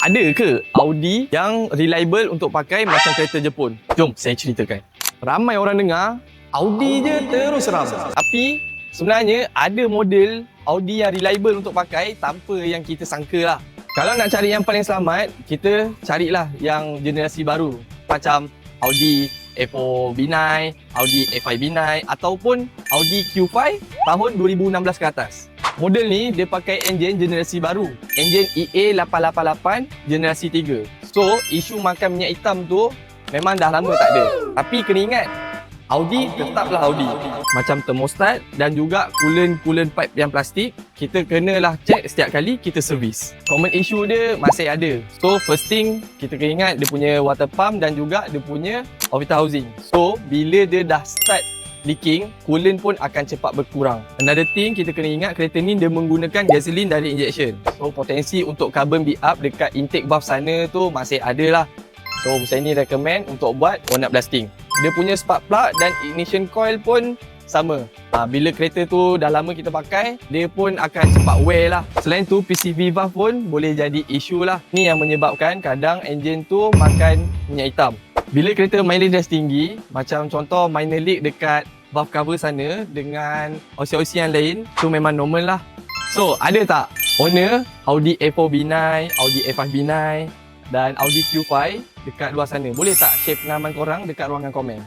Ada ke Audi yang reliable untuk pakai macam kereta Jepun? Jom saya ceritakan. Ramai orang dengar Audi je terus seram. Tapi sebenarnya ada model Audi yang reliable untuk pakai tanpa yang kita sangka lah. Kalau nak cari yang paling selamat, kita carilah yang generasi baru. Macam Audi A4 B9, Audi A5 B9 ataupun Audi Q5 tahun 2016 ke atas. Model ni dia pakai enjin generasi baru, enjin EA888 generasi 3. So, isu makan minyak hitam tu memang dah lama tak ada. Tapi kena ingat, Audi tetaplah Audi. Macam thermostat dan juga coolant pipe yang plastik, kita kenalah check setiap kali kita servis. Common issue dia masih ada. So, first thing kita kena ingat dia punya water pump dan juga dia punya orbital housing. So, bila dia dah start leaking, coolant pun akan cepat berkurang. Another thing kita kena ingat, kereta ni dia menggunakan gasoline direct injection. So potensi untuk carbon build up dekat intake valve sana tu masih ada lah. So saya ni recommend untuk buat warna blasting. Dia punya spark plug dan ignition coil pun sama. Bila kereta tu dah lama kita pakai, dia pun akan cepat wear lah. Selain tu PCV valve pun boleh jadi isu lah. Ni yang menyebabkan kadang enjin tu makan minyak hitam. Bila kereta mileage dah tinggi, macam contoh minor leak dekat valve cover sana dengan OC-OC yang lain, tu memang normal lah. So, ada tak owner Audi A4 B9, Audi A5 B9 dan Audi Q5 dekat luar sana? Boleh tak share pengalaman korang dekat ruangan komen?